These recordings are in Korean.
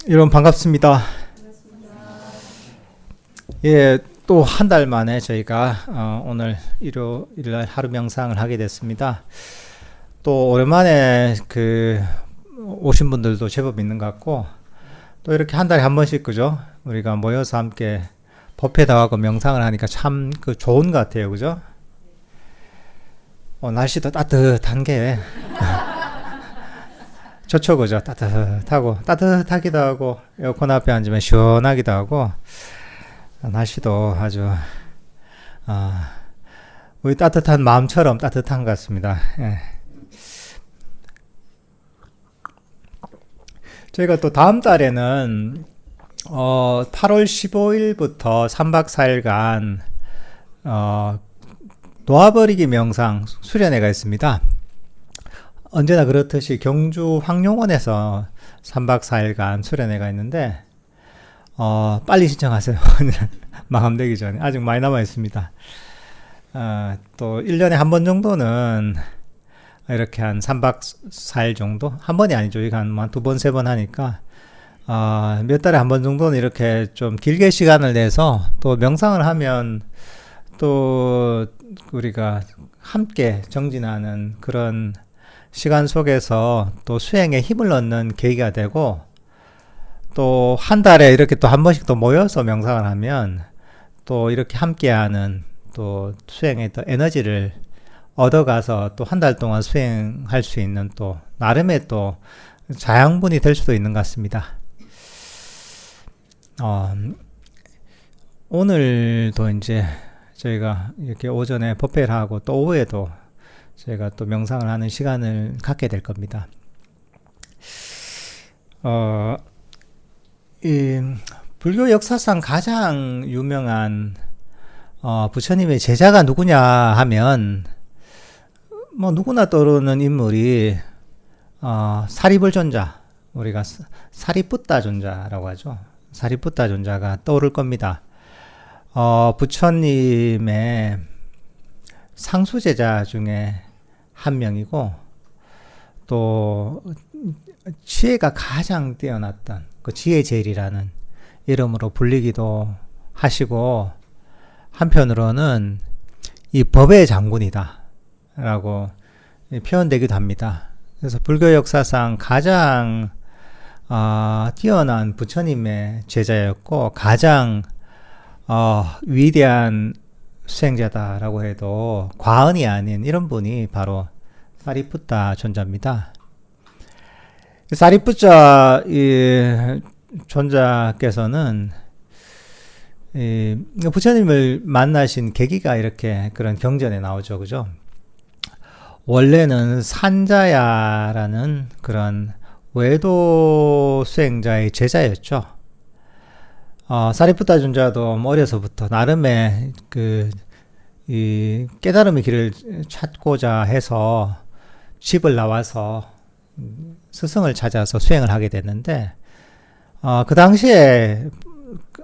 여러분 반갑습니다. 예, 또 한 달 만에 저희가 오늘 일요일날 하루 명상을 하게 됐습니다. 또 오랜만에 오신 분들도 제법 있는 것 같고, 또 이렇게 한 달에 한 번씩 그죠? 우리가 모여서 함께 법회도 하고 명상을 하니까 참 좋은 것 같아요, 그죠? 날씨도 따뜻한 게 좋죠, 그죠? 따뜻하기도 하고, 에어컨 앞에 앉으면 시원하기도 하고, 날씨도 아주, 우리 따뜻한 마음처럼 따뜻한 것 같습니다. 예. 저희가 또 다음 달에는, 8월 15일부터 3박 4일간, 놓아버리기 명상 수련회가 있습니다. 언제나 그렇듯이 경주 황룡원에서 3박 4일간 수련회가 있는데, 빨리 신청하세요. 마감되기 전에. 아직 많이 남아 있습니다. 또 1년에 한 번 정도는 이렇게 한 3박 4일 정도? 한 번이 아니죠. 이거 한 두 번, 세 번 하니까, 몇 달에 한 번 정도는 이렇게 좀 길게 시간을 내서 또 명상을 하면 또 우리가 함께 정진하는 그런 시간 속에서 또 수행에 힘을 얻는 계기가 되고, 또 한 달에 이렇게 또 한 번씩 또 모여서 명상을 하면 또 이렇게 함께하는 또 수행에 또 에너지를 얻어가서 또 한 달 동안 수행할 수 있는 또 나름의 또 자양분이 될 수도 있는 것 같습니다. 오늘도 이제 저희가 이렇게 오전에 법회를 하고 또 오후에도 저희가 또 명상을 하는 시간을 갖게 될 겁니다. 이 불교 역사상 가장 유명한 부처님의 제자가 누구냐 하면 뭐 누구나 떠오르는 인물이 사리불 존자, 우리가 사리푸타 존자라고 하죠. 사리푸타 존자가 떠오를 겁니다. 부처님의 상수제자 중에 한 명이고, 또 지혜가 가장 뛰어났던 그 지혜제일이라는 이름으로 불리기도 하시고, 한편으로는 이 법의 장군이다 라고 표현되기도 합니다. 그래서 불교 역사상 가장 뛰어난 부처님의 제자였고, 가장 위대한 수행자다라고 해도 과언이 아닌 이런 분이 바로 사리푸타 존자입니다. 사리푸타 존자께서는 부처님을 만나신 계기가 이렇게 그런 경전에 나오죠, 그죠? 원래는 산자야라는 그런 외도 수행자의 제자였죠. 사리푸타 존자도 어려서부터 나름의 이 깨달음의 길을 찾고자 해서 집을 나와서 스승을 찾아서 수행을 하게 됐는데, 그 당시에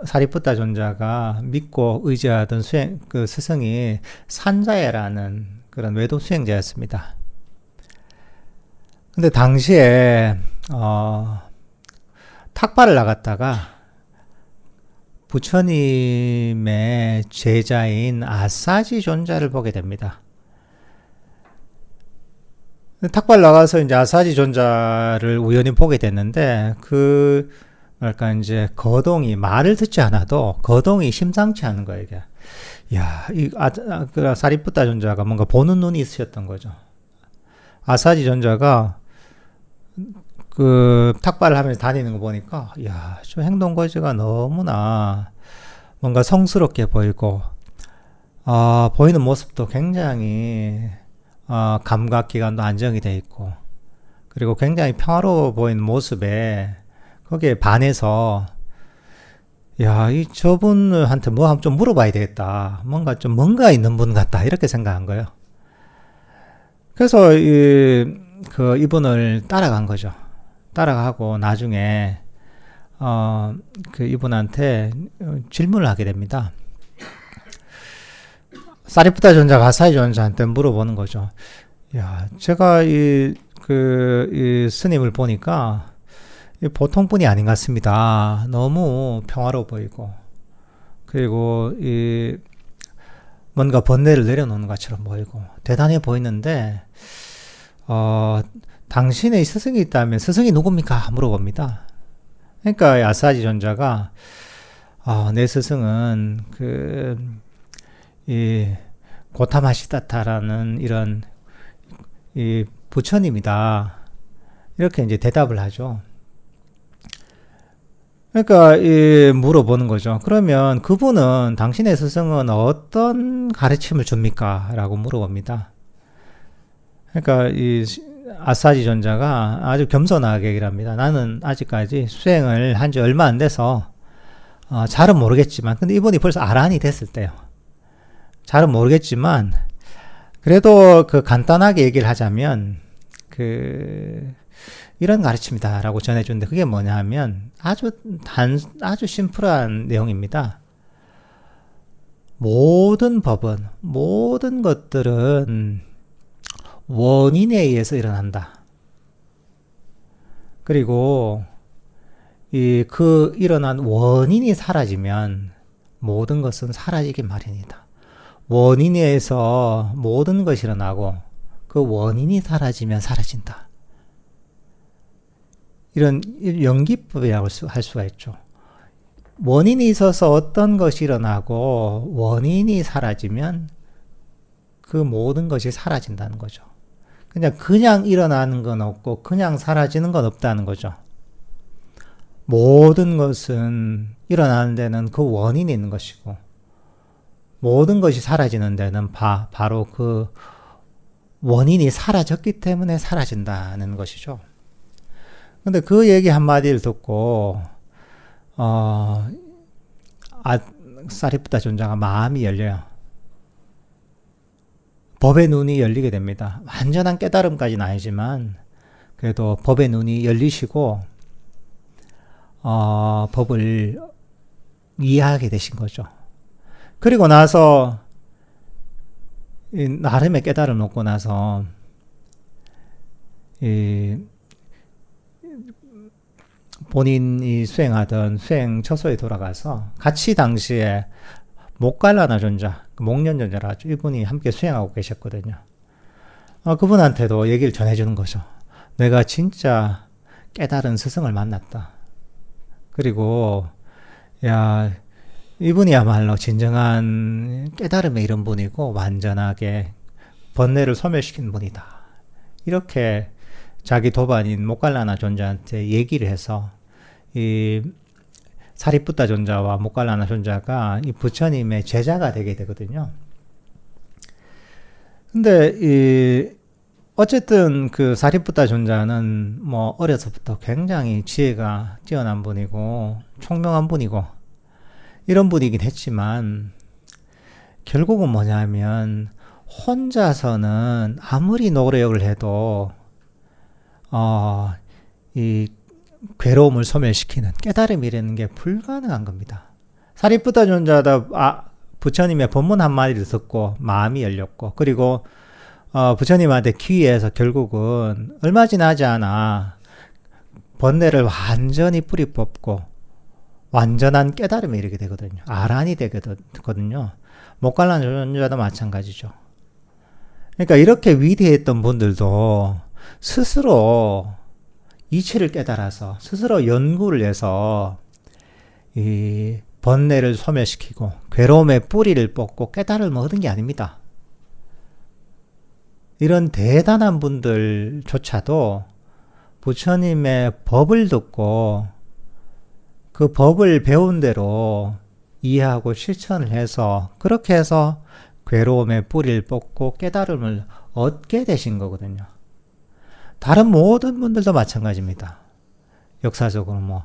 사리푸타 존자가 믿고 의지하던 스승이 산자야라는 그런 외도 수행자였습니다. 근데 당시에 탁발을 나갔다가 부처님의 제자인 아사지 존자를 보게 됩니다. 탁발 나가서 이제 아사지 존자를 우연히 보게 됐는데, 이제 거동이, 말을 듣지 않아도 거동이 심상치 않은 거예요, 이게. 사리푸타 존자가 뭔가 보는 눈이 있으셨던 거죠. 아사지 존자가 탁발을 하면서 다니는 거 보니까, 저 행동거지가 너무나 뭔가 성스럽게 보이고, 보이는 모습도 굉장히, 감각기관도 안정이 돼 있고, 그리고 굉장히 평화로워 보이는 모습에, 거기에 반해서, 저분한테 뭐 좀 물어봐야 되겠다. 뭔가 있는 분 같다. 이렇게 생각한 거예요. 그래서, 이분을 따라간 거죠. 따라가고 나중에 이분한테 질문을 하게 됩니다. 사리푸타 존자가 아사지 존자한테 물어보는 거죠. 제가 이 스님을 보니까 보통 분이 아닌 것 같습니다. 너무 평화로워 보이고, 그리고 뭔가 번뇌를 내려놓는 것처럼 보이고 대단해 보이는데, 당신의 스승이 있다면 스승이 누굽니까? 물어봅니다. 그러니까 아사지 존자가 내 스승은 이 고타마시다타라는 이런 이 부처님이다. 이렇게 이제 대답을 하죠. 그러니까 물어보는 거죠. 그러면 그분은, 당신의 스승은 어떤 가르침을 줍니까? 라고 물어봅니다. 그러니까 이 아사지 존자가 아주 겸손하게 얘기를 합니다. 나는 아직까지 수행을 한 지 얼마 안 돼서 잘은 모르겠지만, 근데 이분이 벌써 아란이 됐을 때요. 잘은 모르겠지만 그래도 간단하게 얘기를 하자면 이런 가르침이다라고 전해주는데, 그게 뭐냐 하면 아주 심플한 내용입니다. 모든 법은, 모든 것들은 원인에 의해서 일어난다. 그리고 일어난 원인이 사라지면 모든 것은 사라지기 마련이다. 원인에 의해서 모든 것이 일어나고 그 원인이 사라지면 사라진다. 이런 연기법이라고 할 수가 있죠. 원인이 있어서 어떤 것이 일어나고 원인이 사라지면 그 모든 것이 사라진다는 거죠. 그냥 일어나는 건 없고 그냥 사라지는 건 없다는 거죠. 모든 것은 일어나는 데는 그 원인이 있는 것이고, 모든 것이 사라지는 데는 바로 그 원인이 사라졌기 때문에 사라진다는 것이죠. 근데 그 얘기 한마디를 듣고 사리푸타 존자가 마음이 열려요. 법의 눈이 열리게 됩니다. 완전한 깨달음까지는 아니지만 그래도 법의 눈이 열리시고 법을 이해하게 되신 거죠. 그리고 나서 나름의 깨달음을 얻고 나서 본인이 수행하던 수행 처소에 돌아가서 같이 당시에 모칼라나 존자, 목련 존자라 하죠. 이분이 함께 수행하고 계셨거든요. 그분한테도 얘기를 전해주는 거죠. 내가 진짜 깨달은 스승을 만났다. 그리고 이분이야말로 진정한 깨달음의 이런 분이고 완전하게 번뇌를 소멸시킨 분이다. 이렇게 자기 도반인 모칼라나 존자한테 얘기를 해서 이 사리푸타 존자와 모칼라나 존자가 이 부처님의 제자가 되게 되거든요. 근데 어쨌든 사리푸타 존자는 어려서부터 굉장히 지혜가 뛰어난 분이고 총명한 분이고 이런 분이긴 했지만, 결국은 뭐냐면 혼자서는 아무리 노력을 해도 이 괴로움을 소멸시키는 깨달음이라는 게 불가능한 겁니다. 사리푸타 존자도 부처님의 법문 한마디를 듣고 마음이 열렸고, 그리고 부처님한테 기회해서 결국은 얼마 지나지 않아 번뇌를 완전히 뿌리 뽑고 완전한 깨달음에 이르게 되거든요. 아란이 되거든요. 모칼라나 존자도 마찬가지죠. 그러니까 이렇게 위대했던 분들도 스스로 이치를 깨달아서 스스로 연구를 해서 이 번뇌를 소멸시키고 괴로움의 뿌리를 뽑고 깨달음을 얻은 게 아닙니다. 이런 대단한 분들조차도 부처님의 법을 듣고 그 법을 배운 대로 이해하고 실천을 해서 그렇게 해서 괴로움의 뿌리를 뽑고 깨달음을 얻게 되신 거거든요. 다른 모든 분들도 마찬가지입니다. 역사적으로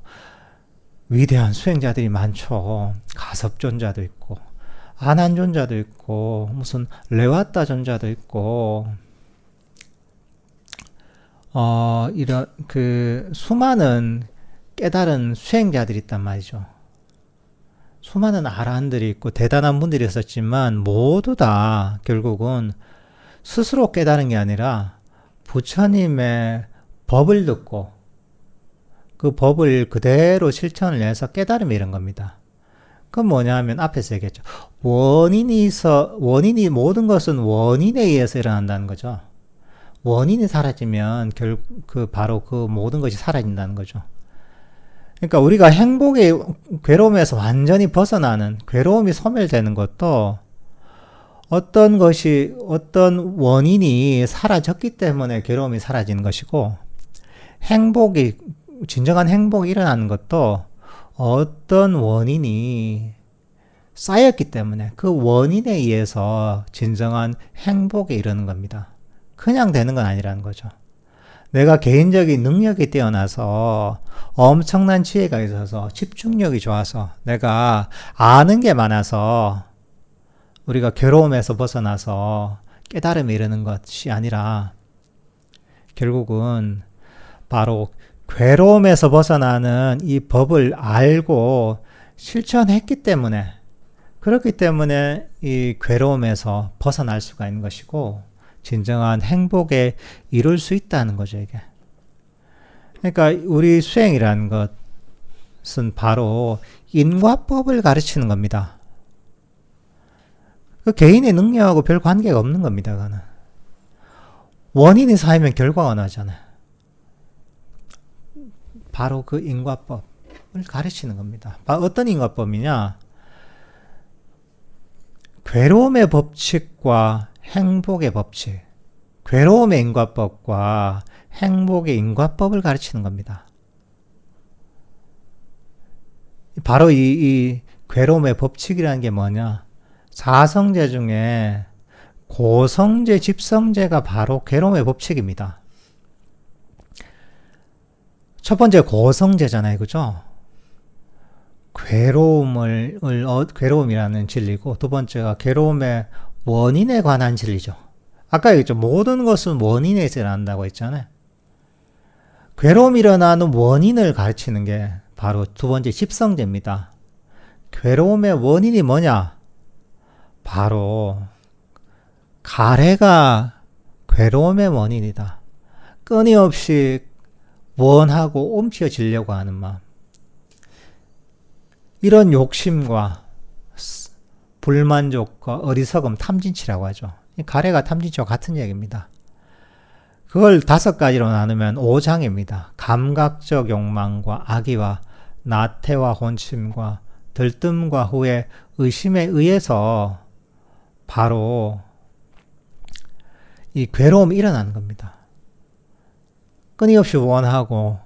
위대한 수행자들이 많죠. 가섭존자도 있고 아난존자도 있고 무슨 레와타 존자도 있고 이런 수많은 깨달은 수행자들이 있단 말이죠. 수많은 아라한들이 있고 대단한 분들이 있었지만 모두 다 결국은 스스로 깨달은 게 아니라 부처님의 법을 듣고 그 법을 그대로 실천을 해서 깨달음이 이런 겁니다. 그건 뭐냐면 앞에서 얘기했죠. 원인이 모든 것은 원인에 의해서 일어난다는 거죠. 원인이 사라지면 바로 그 모든 것이 사라진다는 거죠. 그러니까 우리가 행복의 괴로움에서 완전히 벗어나는, 괴로움이 소멸되는 것도 어떤 원인이 사라졌기 때문에 괴로움이 사라지는 것이고, 진정한 행복이 일어나는 것도 어떤 원인이 쌓였기 때문에 그 원인에 의해서 진정한 행복에 이르는 겁니다. 그냥 되는 건 아니라는 거죠. 내가 개인적인 능력이 뛰어나서 엄청난 지혜가 있어서 집중력이 좋아서 내가 아는 게 많아서 우리가 괴로움에서 벗어나서 깨달음에 이르는 것이 아니라 결국은 바로 괴로움에서 벗어나는 이 법을 알고 실천했기 때문에, 그렇기 때문에 이 괴로움에서 벗어날 수가 있는 것이고 진정한 행복에 이룰 수 있다는 거죠, 이게. 그러니까 우리 수행이라는 것은 바로 인과법을 가르치는 겁니다. 그 개인의 능력하고 별 관계가 없는 겁니다, 그거는. 원인이 쌓이면 결과가 나잖아요. 바로 그 인과법을 가르치는 겁니다. 어떤 인과법이냐? 괴로움의 법칙과 행복의 법칙, 괴로움의 인과법과 행복의 인과법을 가르치는 겁니다. 바로 이 괴로움의 법칙이라는 게 뭐냐? 사성제 중에 고성제, 집성제가 바로 괴로움의 법칙입니다. 첫 번째 고성제잖아요, 그죠? 괴로움이라는 진리고, 두 번째가 괴로움의 원인에 관한 진리죠. 아까 얘기했죠. 모든 것은 원인에서 일어난다고 했잖아요. 괴로움이 일어나는 원인을 가르치는 게 바로 두 번째 집성제입니다. 괴로움의 원인이 뭐냐? 바로 가래가 괴로움의 원인이다. 끊임없이 원하고 옮겨지려고 하는 마음. 이런 욕심과 불만족과 어리석음, 탐진치라고 하죠. 가래가 탐진치와 같은 얘기입니다. 그걸 5가지로 나누면 5장입니다. 감각적 욕망과 악의와 나태와 혼침과 들뜸과 후회, 의심에 의해서 바로 이 괴로움이 일어나는 겁니다. 끊임없이 원하고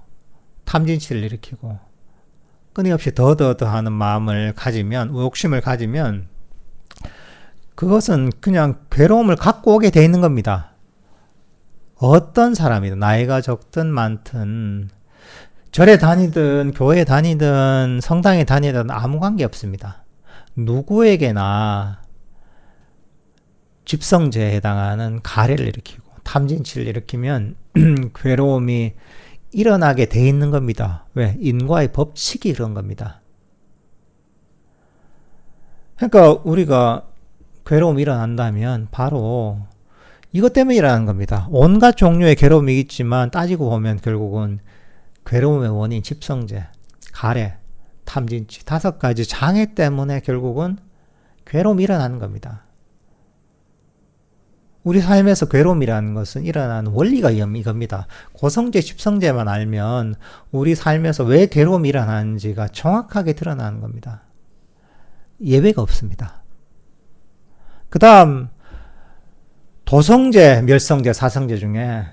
탐진치를 일으키고 끊임없이 더 하는 마음을 가지면, 욕심을 가지면 그것은 그냥 괴로움을 갖고 오게 돼 있는 겁니다. 어떤 사람이든 나이가 적든 많든 절에 다니든 교회에 다니든 성당에 다니든 아무 관계 없습니다. 누구에게나 집성제에 해당하는 가래를 일으키고 탐진치를 일으키면 괴로움이 일어나게 돼 있는 겁니다. 왜? 인과의 법칙이 그런 겁니다. 그러니까 우리가 괴로움이 일어난다면 바로 이것 때문에 일어나는 겁니다. 온갖 종류의 괴로움이 있지만 따지고 보면 결국은 괴로움의 원인, 집성제, 가래, 탐진치 5가지 장애 때문에 결국은 괴로움이 일어나는 겁니다. 우리 삶에서 괴로움이라는 것은 일어나는 원리가 이겁니다. 고성제, 집성제만 알면 우리 삶에서 왜 괴로움이 일어나는지가 정확하게 드러나는 겁니다. 예외가 없습니다. 그 다음 도성제, 멸성제, 사성제 중에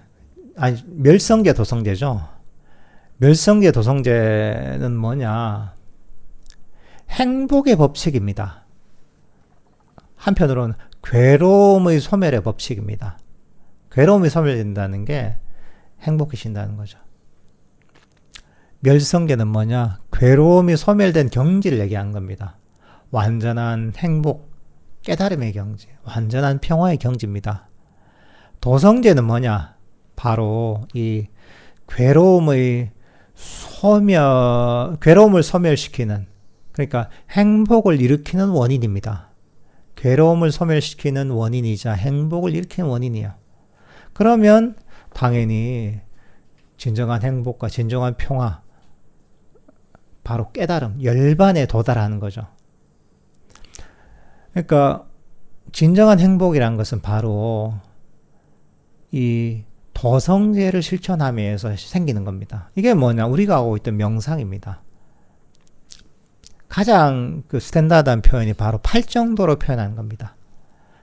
멸성제, 도성제죠. 멸성제, 도성제는 뭐냐? 행복의 법칙입니다. 한편으로는 괴로움의 소멸의 법칙입니다. 괴로움이 소멸된다는 게 행복해진다는 거죠. 멸성제는 뭐냐? 괴로움이 소멸된 경지를 얘기한 겁니다. 완전한 행복, 깨달음의 경지, 완전한 평화의 경지입니다. 도성제는 뭐냐? 바로 이 괴로움을 소멸시키는, 그러니까 행복을 일으키는 원인입니다. 괴로움을 소멸시키는 원인이자 행복을 일으키는 원인이에요. 그러면 당연히 진정한 행복과 진정한 평화, 바로 깨달음, 열반에 도달하는 거죠. 그러니까 진정한 행복이란 것은 바로 이 도성제를 실천하면서 생기는 겁니다. 이게 뭐냐? 우리가 하고 있던 명상입니다. 가장 그 스탠다드한 표현이 바로 팔정도로 표현하는 겁니다.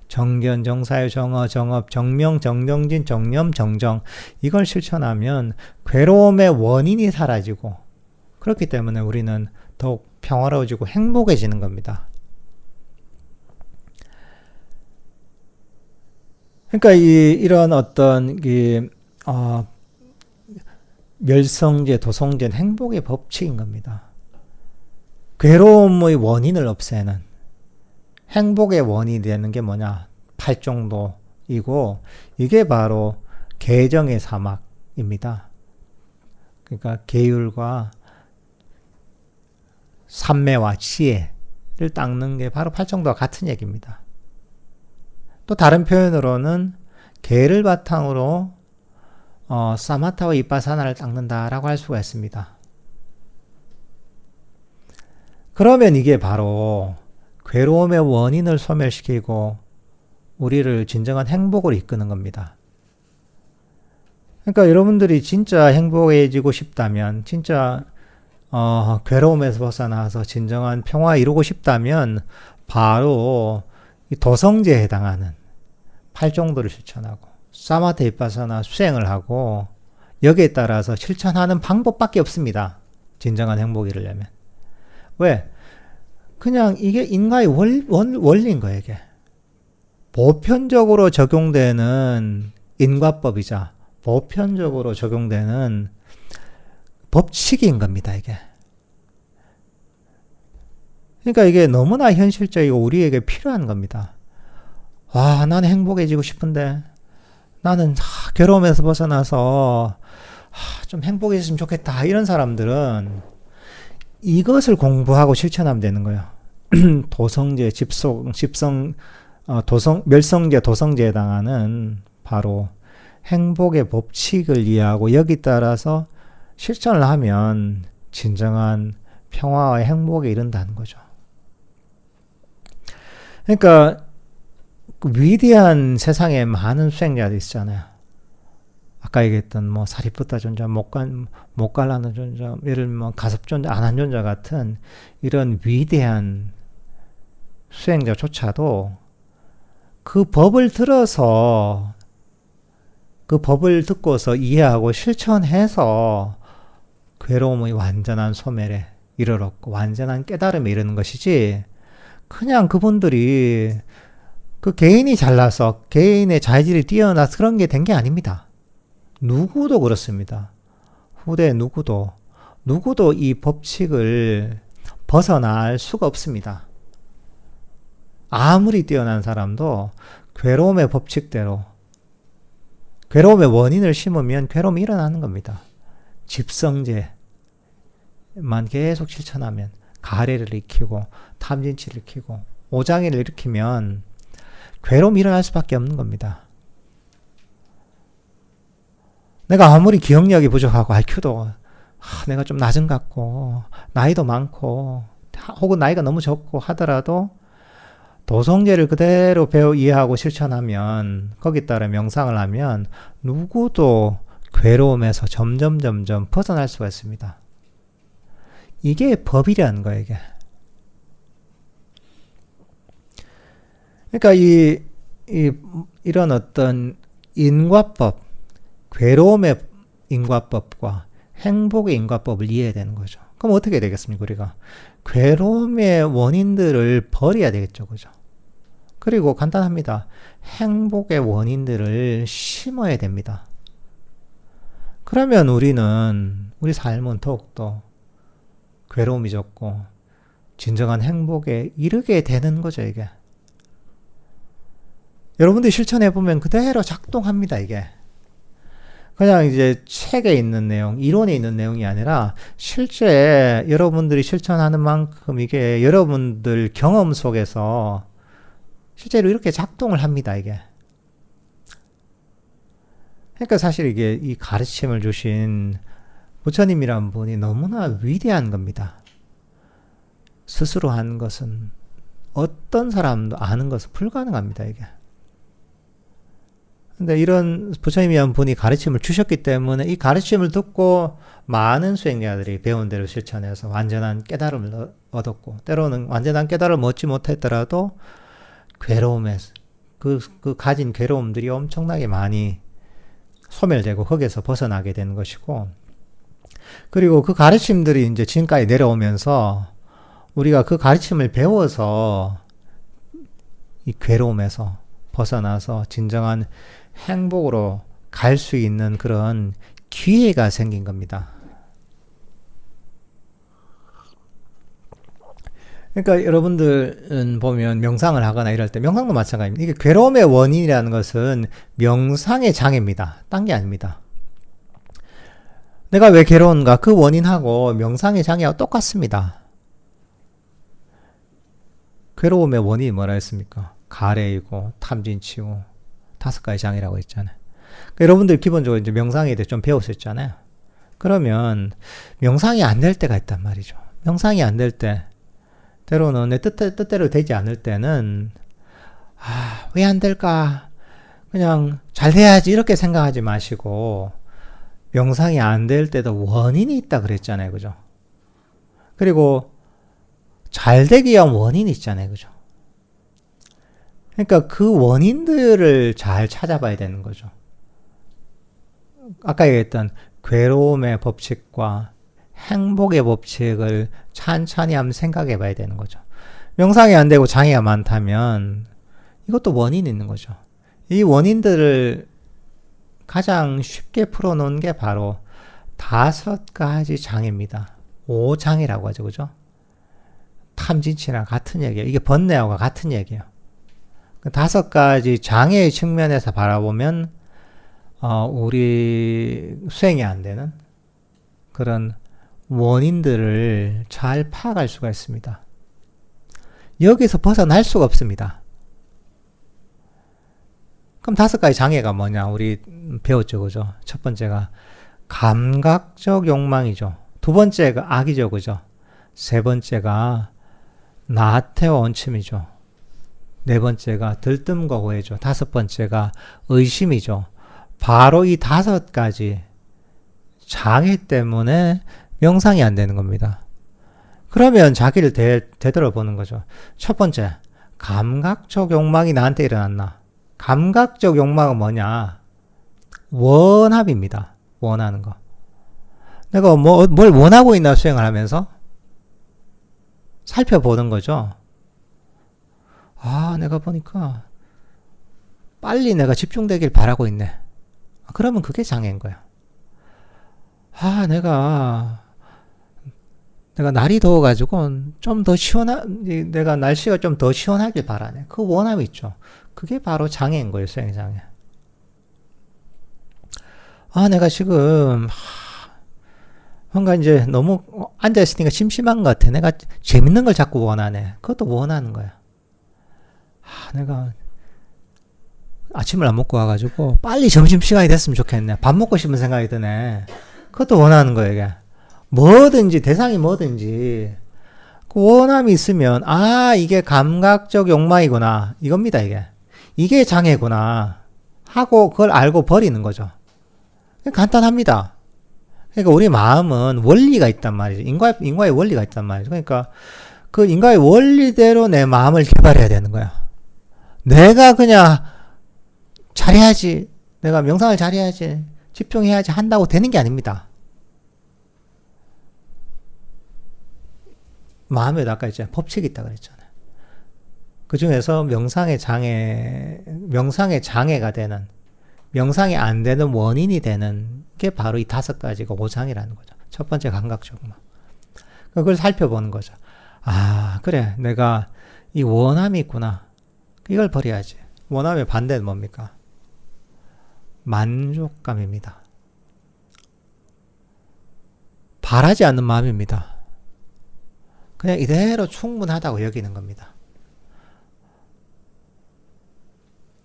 정견, 정사유, 정어, 정업, 정명, 정정진, 정념, 정정. 이걸 실천하면 괴로움의 원인이 사라지고, 그렇기 때문에 우리는 더욱 평화로워지고 행복해지는 겁니다. 그러니까 이런 어떤 멸성제, 도성제는 행복의 법칙인 겁니다. 괴로움의 원인을 없애는, 행복의 원인이 되는 게 뭐냐? 팔정도이고, 이게 바로 계정의 사막입니다. 그러니까 계율과 삼매와 지혜를 닦는 게 바로 팔정도와 같은 얘기입니다. 또 다른 표현으로는 계를 바탕으로 사마타와 이빠사나를 닦는다라고 할 수가 있습니다. 그러면 이게 바로 괴로움의 원인을 소멸시키고 우리를 진정한 행복으로 이끄는 겁니다. 그러니까 여러분들이 진짜 행복해지고 싶다면, 진짜 괴로움에서 벗어나서 진정한 평화 이루고 싶다면 바로 이 도성제에 해당하는 팔정도를 실천하고 사마타 이빠사나 수행을 하고, 여기에 따라서 실천하는 방법밖에 없습니다. 진정한 행복을 이루려면. 왜? 그냥 이게 인간의 원리인 거예요, 이게. 보편적으로 적용되는 인과법이자 보편적으로 적용되는 법칙인 겁니다, 이게. 그러니까 이게 너무나 현실적이고 우리에게 필요한 겁니다. 와, 나는 행복해지고 싶은데, 나는 괴로움에서 벗어나서 좀 행복해졌으면 좋겠다. 이런 사람들은 이것을 공부하고 실천하면 되는 거예요. 도성제, 멸성제, 도성제에 해당하는 바로 행복의 법칙을 이해하고 여기 따라서 실천을 하면 진정한 평화와 행복에 이른다는 거죠. 그러니까 위대한 세상에 많은 수행자들이 있잖아요. 아까 얘기했던 사리푸타 존자, 모갈라나 존자, 예를 들면 가섭존자, 아난존자 같은 이런 위대한 수행자조차도 그 법을 들어서, 그 법을 듣고서 이해하고 실천해서 괴로움의 완전한 소멸에 이르렀고 완전한 깨달음에 이르는 것이지, 그냥 그분들이 그 개인이 잘나서 개인의 자질이 뛰어나서 그런 게 된 게 아닙니다. 누구도 그렇습니다. 후대 누구도 이 법칙을 벗어날 수가 없습니다. 아무리 뛰어난 사람도 괴로움의 법칙대로, 괴로움의 원인을 심으면 괴로움이 일어나는 겁니다. 집성제만 계속 실천하면, 가래를 익히고 탐진치를 익히고 오장애를 일으키면 괴로움이 일어날 수밖에 없는 겁니다. 내가 아무리 기억력이 부족하고 IQ도 내가 좀 낮은 것 같고 나이도 많고 혹은 나이가 너무 적고 하더라도 도성제를 그대로 이해하고 실천하면, 거기에 따라 명상을 하면 누구도 괴로움에서 점점 벗어날 수가 있습니다. 이게 법이라는 거예요, 이게. 그러니까 이런 어떤 인과법, 괴로움의 인과법과 행복의 인과법을 이해해야 되는 거죠. 그럼 어떻게 되겠습니까, 우리가? 괴로움의 원인들을 버려야 되겠죠, 그죠? 그리고 간단합니다. 행복의 원인들을 심어야 됩니다. 그러면 우리 삶은 더욱더 괴로움이 적고 진정한 행복에 이르게 되는 거죠, 이게. 여러분들이 실천해보면 그대로 작동합니다, 이게. 그냥 이제 책에 있는 내용, 이론에 있는 내용이 아니라 실제 여러분들이 실천하는 만큼 이게 여러분들 경험 속에서 실제로 이렇게 작동을 합니다, 이게. 그러니까 사실 이게 이 가르침을 주신 부처님이란 분이 너무나 위대한 겁니다. 스스로 한 것은 어떤 사람도 아는 것은 불가능합니다, 이게. 근데 이런 부처님이란 분이 가르침을 주셨기 때문에 이 가르침을 듣고 많은 수행자들이 배운 대로 실천해서 완전한 깨달음을 얻었고, 때로는 완전한 깨달음을 얻지 못했더라도 괴로움에서 그 가진 괴로움들이 엄청나게 많이 소멸되고 거기에서 벗어나게 되는 것이고, 그리고 그 가르침들이 이제 지금까지 내려오면서 우리가 그 가르침을 배워서 이 괴로움에서 벗어나서 진정한 행복으로 갈 수 있는 그런 기회가 생긴 겁니다. 그러니까 여러분들은 보면 명상을 하거나 이럴 때, 명상도 마찬가지입니다. 이게 괴로움의 원인이라는 것은 명상의 장애입니다. 딴 게 아닙니다. 내가 왜 괴로운가? 그 원인하고 명상의 장애하고 똑같습니다. 괴로움의 원인이 뭐라 했습니까? 가래이고 탐진치고 5가지 장애라고 했잖아요. 그러니까 여러분들 기본적으로 이제 명상에 대해 좀 배웠었잖아요. 그러면 명상이 안 될 때가 있단 말이죠. 명상이 안 될 때, 때로는 내 뜻대로 되지 않을 때는 왜 안 될까? 그냥 잘 돼야지 이렇게 생각하지 마시고, 명상이 안 될 때도 원인이 있다 그랬잖아요. 그죠? 그리고 잘 되기 위한 원인이 있잖아요. 그죠? 그러니까 그 원인들을 잘 찾아봐야 되는 거죠. 아까 얘기했던 괴로움의 법칙과 행복의 법칙을 찬찬히 한번 생각해 봐야 되는 거죠. 명상이 안 되고 장애가 많다면 이것도 원인이 있는 거죠. 이 원인들을 가장 쉽게 풀어놓은 게 바로 5가지 장애입니다. 5장애라고 하죠. 그죠? 탐진치랑 같은 얘기예요. 이게 번뇌하고 같은 얘기예요. 5가지 장애의 측면에서 바라보면 우리 수행이 안 되는 그런 원인들을 잘 파악할 수가 있습니다. 여기서 벗어날 수가 없습니다. 그럼 5가지 장애가 뭐냐? 우리 배웠죠. 그죠? 첫 번째가 감각적 욕망이죠. 두 번째가 악이죠. 그죠? 세 번째가 나태와 원침이죠. 네 번째가 들뜸과 오해죠. 5번째가 의심이죠. 바로 이 5가지 장애 때문에 명상이 안 되는 겁니다. 그러면 자기를 되돌아보는 거죠. 첫 번째, 감각적 욕망이 나한테 일어났나? 감각적 욕망은 뭐냐? 원합입니다. 원하는 거. 내가 뭘 원하고 있나 수행을 하면서? 살펴보는 거죠. 내가 보니까 빨리 내가 집중되길 바라고 있네. 그러면 그게 장애인 거야. 내가 날이 더워가지고 좀 더 내가 날씨가 좀 더 시원하길 바라네. 그 원함이 있죠. 그게 바로 장애인 거예요. 수행 장애. 내가 지금 뭔가 이제 너무 앉아있으니까 심심한 것 같아. 내가 재밌는 걸 자꾸 원하네. 그것도 원하는 거야. 내가 아침을 안 먹고 와가지고 빨리 점심시간이 됐으면 좋겠네. 밥 먹고 싶은 생각이 드네. 그것도 원하는 거예요. 이게. 뭐든지, 대상이 뭐든지 그 원함이 있으면 이게 감각적 욕망이구나. 이겁니다. 이게 장애구나 하고 그걸 알고 버리는 거죠. 간단합니다. 그러니까 우리 마음은 원리가 있단 말이죠. 인과의 원리가 있단 말이죠. 그러니까 그 인과의 원리대로 내 마음을 개발해야 되는 거야. 내가 그냥 잘해야지, 내가 명상을 잘해야지, 집중해야지 한다고 되는 게 아닙니다. 마음에도 아까 있잖아요. 법칙이 있다고 그랬잖아요. 그 중에서 명상의 장애가 되는, 명상이 안 되는 원인이 되는 게 바로 이 5가지가 5장이라는 거죠. 첫 번째 감각적만. 그걸 살펴보는 거죠. 그래. 내가 이 원함이 있구나. 이걸 버려야지. 원함의 반대는 뭡니까? 만족감입니다. 바라지 않는 마음입니다. 그냥 이대로 충분하다고 여기는 겁니다.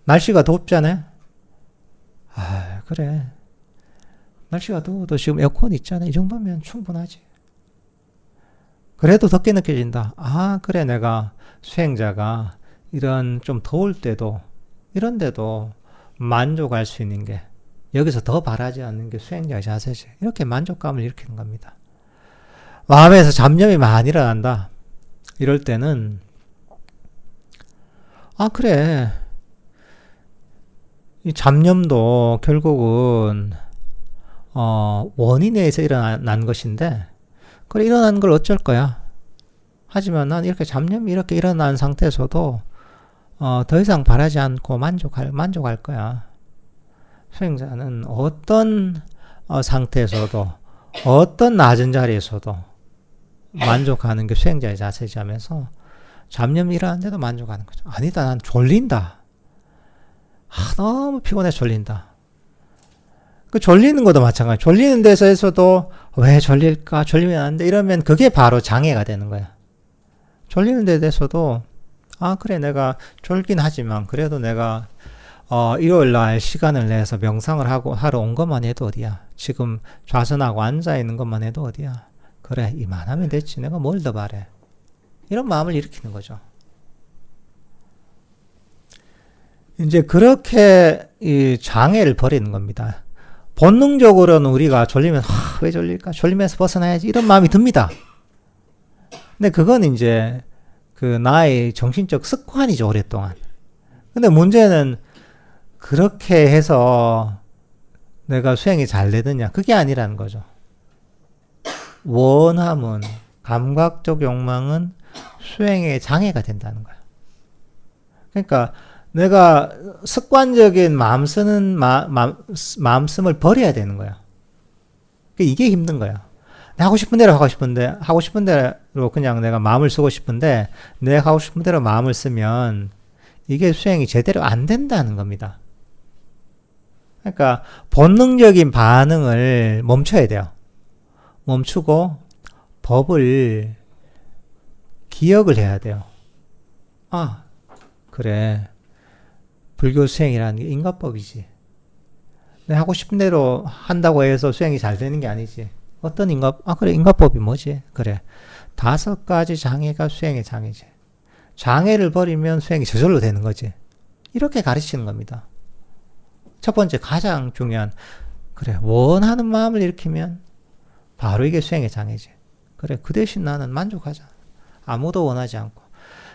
날씨가 덥잖아요. 그래. 날씨가 더워도 지금 에어컨 있잖아. 이 정도면 충분하지. 그래도 덥게 느껴진다. 아, 그래, 내가 수행자가 이런 좀 더울 때도, 이런데도 만족할 수 있는 게, 여기서 더 바라지 않는 게 수행자의 자세지. 이렇게 만족감을 일으키는 겁니다. 마음에서 잡념이 많이 일어난다. 이럴 때는, 아, 그래. 이 잡념도 결국은, 원인에 의해서 일어난 것인데, 그래, 일어난 걸 어쩔 거야. 하지만 난 이렇게 잡념이 이렇게 일어난 상태에서도, 더 이상 바라지 않고 만족할 거야. 수행자는 어떤 상태에서도, 어떤 낮은 자리에서도 만족하는 게 수행자의 자세지 하면서 잡념이 일어나는데도 만족하는 거죠. 아니다, 난 졸린다. 너무 피곤해 졸린다. 그 졸리는 것도 마찬가지. 졸리는 데서에서도 왜 졸릴까? 졸리면 안 돼. 이러면 그게 바로 장애가 되는 거야. 졸리는 데 대해서도 아, 그래, 내가 졸긴 하지만 그래도 내가 일요일 날 시간을 내서 명상을 하러 온 것만 해도 어디야. 지금 좌선하고 앉아 있는 것만 해도 어디야. 그래, 이만하면 됐지. 내가 뭘 더 바래. 이런 마음을 일으키는 거죠. 이제 그렇게 이 장애를 버리는 겁니다. 본능적으로는 우리가 졸리면 왜 졸릴까? 졸리면서 벗어나야지. 이런 마음이 듭니다. 근데 그건 이제 그 나의 정신적 습관이죠, 오랫동안. 근데 문제는 그렇게 해서 내가 수행이 잘 되느냐? 그게 아니라는 거죠. 원함은, 감각적 욕망은 수행의 장애가 된다는 거야. 그러니까 내가 습관적인 마음씀을 버려야 되는 거야. 이게 힘든 거야. 하고 싶은 대로 하고 싶은데, 하고 싶은 대로 그냥 내가 마음을 쓰고 싶은데, 내가 하고 싶은 대로 마음을 쓰면 이게 수행이 제대로 안 된다는 겁니다. 그러니까 본능적인 반응을 멈춰야 돼요. 멈추고 법을 기억을 해야 돼요. 아, 그래. 불교 수행이라는 게 인과법이지. 내가 하고 싶은 대로 한다고 해서 수행이 잘 되는 게 아니지. 어떤 그래, 인과법이 뭐지? 그래. 5가지 장애가 수행의 장애지. 장애를 버리면 수행이 저절로 되는 거지. 이렇게 가르치는 겁니다. 첫 번째, 가장 중요한, 그래, 원하는 마음을 일으키면 바로 이게 수행의 장애지. 그래, 그 대신 나는 만족하자. 아무도 원하지 않고.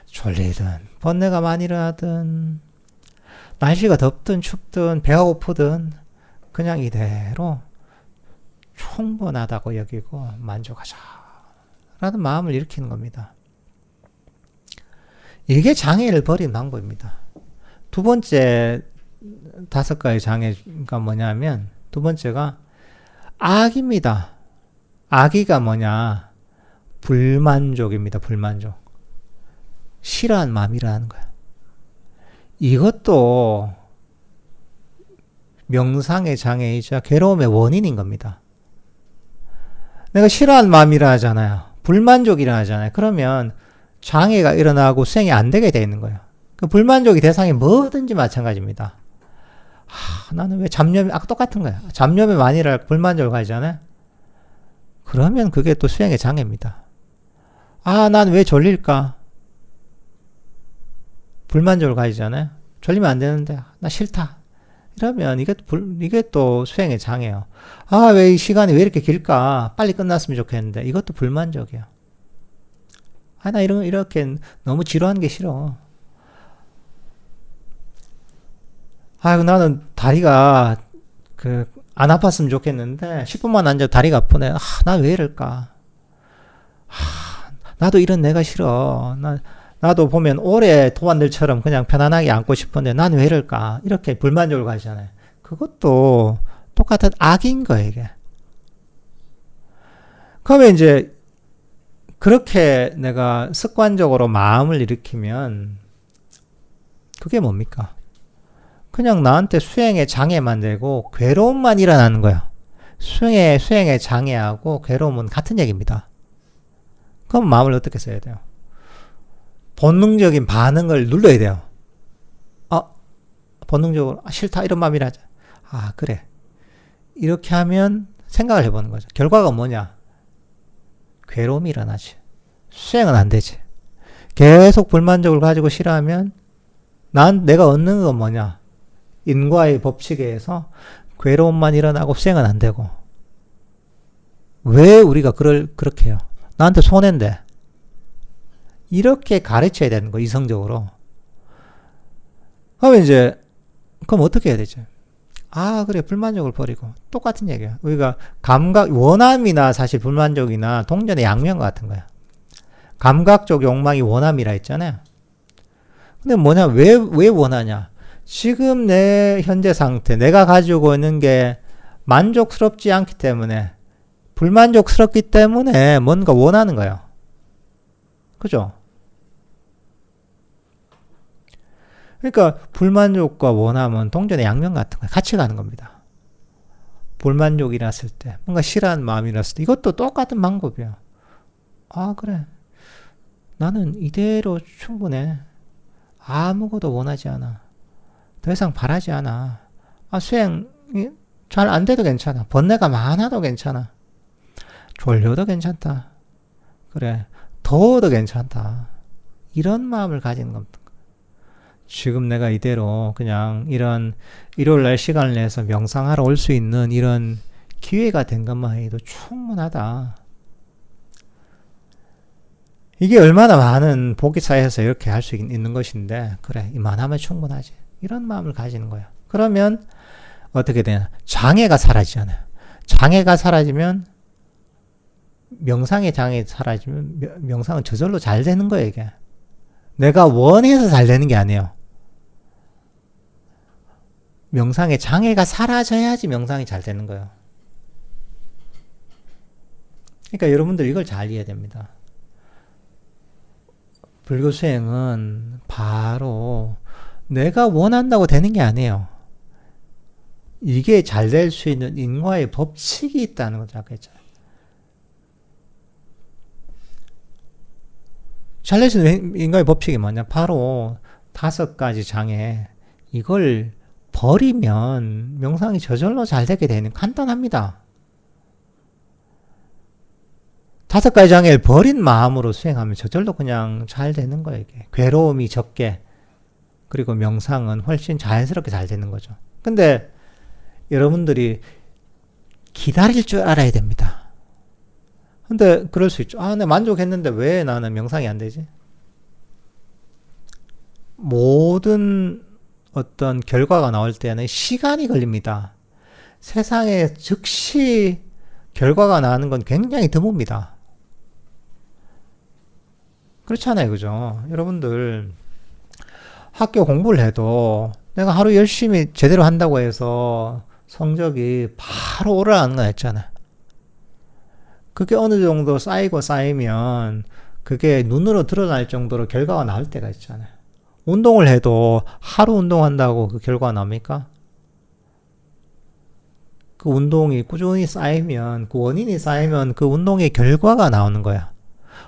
졸리든, 번뇌가 많이 일어나든, 날씨가 덥든 춥든 배가 고프든 그냥 이대로 충분하다고 여기고 만족하자 라는 마음을 일으키는 겁니다. 이게 장애를 버리는 방법입니다. 두 번째 5가지 장애가 뭐냐면 두 번째가 악입니다. 악의가 뭐냐? 불만족입니다. 불만족. 싫어하는 마음이라는 거야. 이것도 명상의 장애이자 괴로움의 원인인 겁니다. 내가 싫어하는 마음이라 하잖아요. 불만족이라 하잖아요. 그러면 장애가 일어나고 수행이 안 되게 되어 있는 거예요. 그 불만족이 대상이 뭐든지 마찬가지입니다. 나는 왜 잡념이, 아까 똑같은 거야. 잡념이 많이 일어나고 불만족을 가지잖아요. 그러면 그게 또 수행의 장애입니다. 난 왜 졸릴까? 불만족을 가지잖아요. 졸리면 안 되는데, 나 싫다. 이러면 이게 또 수행의 장애예요. 왜 이 시간이 왜 이렇게 길까? 빨리 끝났으면 좋겠는데. 이것도 불만족이에요. 나 이렇게 너무 지루한 게 싫어. 나는 다리가, 안 아팠으면 좋겠는데, 10분만 앉아도 다리가 아프네. 나 왜 이럴까? 나도 이런 내가 싫어. 나도 보면 오래 도안들처럼 그냥 편안하게 앉고 싶은데 난 왜 이럴까? 이렇게 불만족을 가지잖아요. 그것도 똑같은 악인 거예요, 이게. 그러면 이제 그렇게 내가 습관적으로 마음을 일으키면 그게 뭡니까? 그냥 나한테 수행의 장애만 되고 괴로움만 일어나는 거예요. 수행의 장애하고 괴로움은 같은 얘기입니다. 그럼 마음을 어떻게 써야 돼요? 본능적인 반응을 눌러야 돼요. 본능적으로 싫다 이런 마음이라자. 그래. 이렇게 하면 생각을 해보는 거죠. 결과가 뭐냐? 괴로움이 일어나지. 수행은 안 되지. 계속 불만족을 가지고 싫어하면 내가 얻는 건 뭐냐? 인과의 법칙에 의해서 괴로움만 일어나고 수행은 안 되고. 왜 우리가 그렇게 해요? 나한테 손해인데. 이렇게 가르쳐야 되는 거, 이성적으로. 그럼 어떻게 해야 되죠? 그래, 불만족을 버리고. 똑같은 얘기야. 우리가 원함이나 사실 불만족이나 동전의 양면 같은 거야. 감각적 욕망이 원함이라 했잖아요. 근데 뭐냐, 왜 원하냐? 지금 내 현재 상태, 내가 가지고 있는 게 만족스럽지 않기 때문에, 불만족스럽기 때문에 뭔가 원하는 거예요. 그죠? 그러니까 불만족과 원함은 동전의 양면 같은 거예요. 같이 가는 겁니다. 불만족이 났을 때, 뭔가 싫어하는 마음이 났을 때, 이것도 똑같은 방법이에요. 그래. 나는 이대로 충분해. 아무것도 원하지 않아. 더 이상 바라지 않아. 수행이 잘 안 돼도 괜찮아. 번뇌가 많아도 괜찮아. 졸려도 괜찮다. 그래. 더워도 괜찮다. 이런 마음을 가지는 겁니다. 지금 내가 이대로 그냥 이런 일요일날 시간을 내서 명상하러 올 수 있는 이런 기회가 된 것만 해도 충분하다. 이게 얼마나 많은 복이 쌓여서 이렇게 할 수 있는 것인데, 그래, 이만하면 충분하지. 이런 마음을 가지는 거야. 그러면 어떻게 되냐? 장애가 사라지잖아요. 장애가 사라지면, 명상의 장애가 사라지면 명상은 저절로 잘 되는 거예요, 이게. 내가 원해서 잘 되는 게 아니에요. 명상의 장애가 사라져야지 명상이 잘 되는 거예요. 그러니까 여러분들 이걸 잘 이해해야 됩니다. 불교 수행은 바로 내가 원한다고 되는 게 아니에요. 이게 잘 될 수 있는 인과의 법칙이 있다는 거죠. 아까 했잖아요. 잘 될 수 있는 인과의 법칙이 뭐냐? 바로 5가지 장애. 이걸 버리면 명상이 저절로 잘 되게 되는, 간단합니다. 5가지 장애를 버린 마음으로 수행하면 저절로 그냥 잘 되는 거예요. 이게. 괴로움이 적게, 그리고 명상은 훨씬 자연스럽게 잘 되는 거죠. 근데 여러분들이 기다릴 줄 알아야 됩니다. 근데 그럴 수 있죠. 내 만족했는데 왜 나는 명상이 안 되지? 모든 어떤 결과가 나올 때는 시간이 걸립니다. 세상에 즉시 결과가 나는 건 굉장히 드뭅니다. 그렇잖아요. 그죠? 여러분들 학교 공부를 해도 내가 하루 열심히 제대로 한다고 해서 성적이 바로 오르라는 건 있잖아요. 그게 어느 정도 쌓이면 그게 눈으로 드러날 정도로 결과가 나올 때가 있잖아요. 운동을 해도 하루 운동한다고 그 결과가 나옵니까? 그 운동이 꾸준히 쌓이면, 그 원인이 쌓이면 그 운동의 결과가 나오는 거야.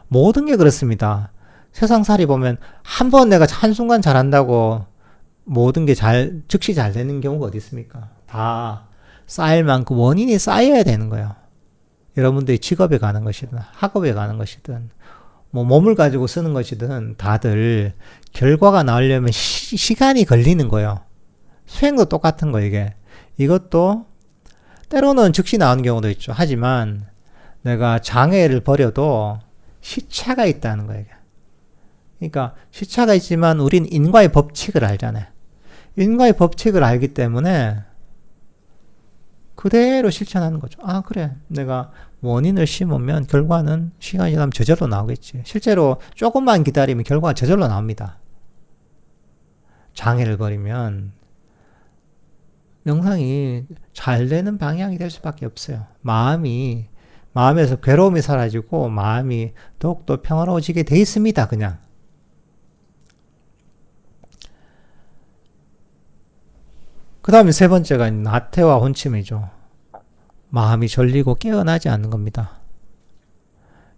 모든 게 그렇습니다. 세상살이 보면 한 번 내가 한순간 잘한다고 모든 게 즉시 잘 되는 경우가 어디 있습니까? 다 쌓일 만큼 원인이 쌓여야 되는 거예요. 여러분들이 직업에 가는 것이든 학업에 가는 것이든 몸을 가지고 쓰는 것이든 다들 결과가 나오려면 시간이 걸리는 거예요. 수행도 똑같은 거예요. 이것도 때로는 즉시 나오는 경우도 있죠. 하지만 내가 장애를 버려도 시차가 있다는 거예요. 그러니까 시차가 있지만 우린 인과의 법칙을 알잖아요. 인과의 법칙을 알기 때문에 그대로 실천하는 거죠. 그래. 내가 원인을 심으면 결과는 시간이 지나면 저절로 나오겠지. 실제로 조금만 기다리면 결과가 저절로 나옵니다. 장애를 버리면 명상이 잘 되는 방향이 될 수밖에 없어요. 마음에서 괴로움이 사라지고 마음이 더욱더 평화로워지게 돼 있습니다. 그냥. 그 다음에 3번째가 나태와 혼침이죠. 마음이 졸리고 깨어나지 않는 겁니다.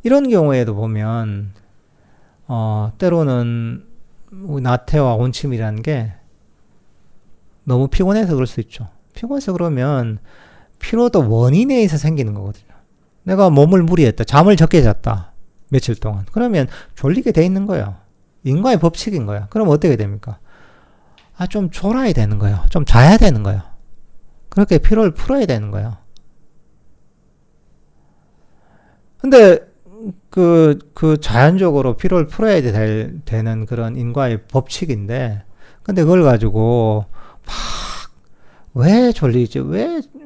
이런 경우에도 보면 때로는 나태와 혼침이라는 게 너무 피곤해서 그럴 수 있죠. 피곤해서 그러면 피로도 원인에 의해서 생기는 거거든요. 내가 몸을 무리했다. 잠을 적게 잤다. 며칠 동안. 그러면 졸리게 돼 있는 거예요. 인과의 법칙인 거예요. 그럼 어떻게 됩니까? 좀 졸아야 되는 거예요. 좀 자야 되는 거예요. 그렇게 피로를 풀어야 되는 거예요. 근데 자연적으로 피로를 풀어야 되는 그런 인과의 법칙인데, 근데 그걸 가지고 왜 졸리지?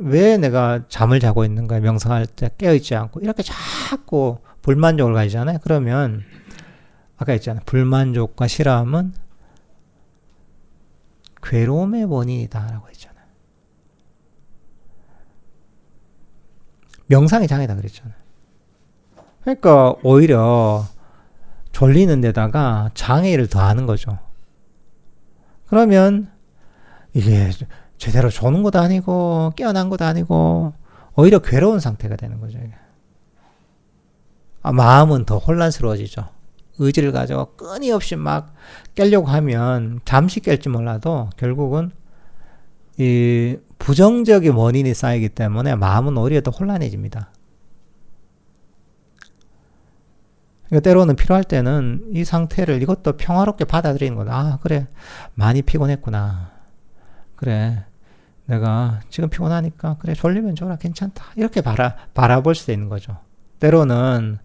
왜 내가 잠을 자고 있는 거야? 명상할 때 깨어있지 않고. 이렇게 자꾸 불만족을 가지잖아요. 그러면, 아까 했잖아요. 불만족과 싫어함은 괴로움의 원인이다라고 했잖아요. 명상의 장애다 그랬잖아요. 그러니까 오히려 졸리는 데다가 장애를 더하는 거죠. 그러면 이게 제대로 조는 것도 아니고 깨어난 것도 아니고 오히려 괴로운 상태가 되는 거죠. 이게. 마음은 더 혼란스러워지죠. 의지를 가지고 끊임없이 막 깨려고 하면 잠시 깰지 몰라도 결국은 이 부정적인 원인이 쌓이기 때문에 마음은 오히려 더 혼란해집니다. 그러니까 때로는 필요할 때는 이 상태를 이것도 평화롭게 받아들이는 거다. 그래, 많이 피곤했구나. 그래, 내가 지금 피곤하니까 그래, 졸리면 졸아, 괜찮다. 이렇게 바라볼 수도 있는 거죠. 때로는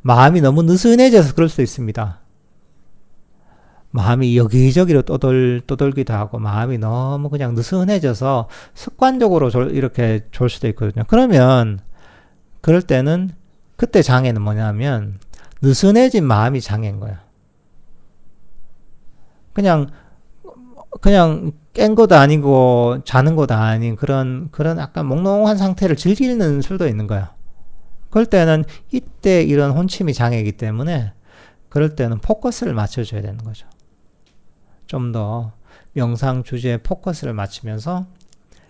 마음이 너무 느슨해져서 그럴 수도 있습니다. 마음이 여기저기로 떠돌기도 하고 마음이 너무 그냥 느슨해져서 습관적으로 이렇게 졸 수도 있거든요. 그러면 그럴 때는 그때 장애는 뭐냐면 느슨해진 마음이 장애인 거야. 그냥 깬 것도 아니고 자는 것도 아닌 그런 약간 몽롱한 상태를 즐기는 수도 있는 거야. 그럴 때는 이때 이런 혼침이 장애이기 때문에 그럴 때는 포커스를 맞춰줘야 되는 거죠. 좀 더 명상 주제에 포커스를 맞추면서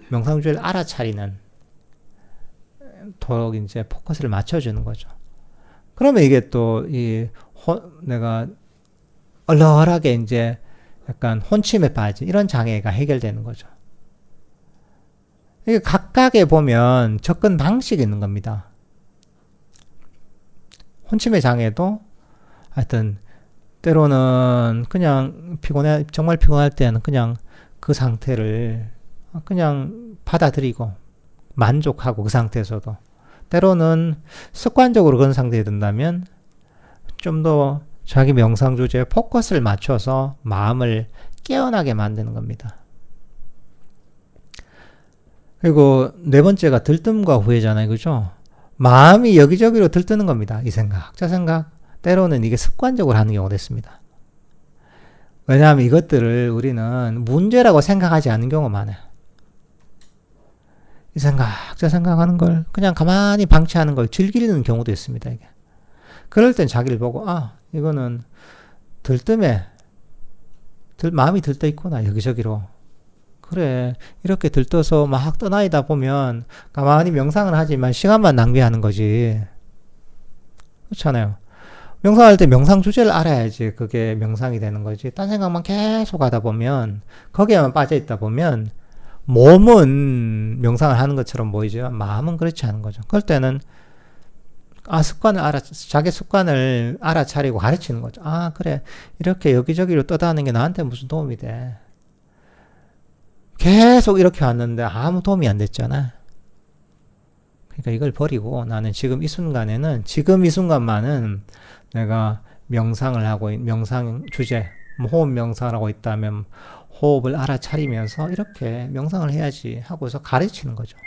명상 주제를 알아차리는 도록 이제 포커스를 맞춰주는 거죠. 그러면 이게 또 내가 얼얼하게 이제 약간 혼침에 빠진 이런 장애가 해결되는 거죠. 이게 각각에 보면 접근 방식이 있는 겁니다. 혼침의 장애도 하여튼 때로는 그냥 정말 피곤할 때는 그냥 그 상태를 그냥 받아들이고 만족하고 그 상태에서도 때로는 습관적으로 그런 상태에 든다면 좀 더 자기 명상 주제에 포커스를 맞춰서 마음을 깨어나게 만드는 겁니다. 그리고 네 번째가 들뜸과 후회잖아요. 그죠? 마음이 여기저기로 들뜨는 겁니다. 이 생각, 저 생각. 때로는 이게 습관적으로 하는 경우가 있습니다. 왜냐하면 이것들을 우리는 문제라고 생각하지 않는 경우가 많아요. 이 생각, 저 생각하는 걸 그냥 가만히 방치하는 걸 즐기는 경우도 있습니다. 이게. 그럴 땐 자기를 보고, 이거는 마음이 들떠 있구나, 여기저기로. 그래, 이렇게 들떠서 막 떠나이다 보면 가만히 명상을 하지만 시간만 낭비하는 거지. 그렇잖아요. 명상할 때 명상 주제를 알아야지 그게 명상이 되는 거지. 딴 생각만 계속 하다 보면, 거기에만 빠져 있다 보면 몸은 명상을 하는 것처럼 보이지만 마음은 그렇지 않은 거죠. 그럴 때는 자기 습관을 알아차리고 가르치는 거죠. 그래, 이렇게 여기저기로 떠다니는 게 나한테 무슨 도움이 돼. 계속 이렇게 왔는데 아무 도움이 안 됐잖아. 그러니까 이걸 버리고 나는 지금 이 순간만은 내가 명상을 하고, 명상 주제, 호흡 명상을 하고 있다면 호흡을 알아차리면서 이렇게 명상을 해야지 하고서 가르치는 거죠.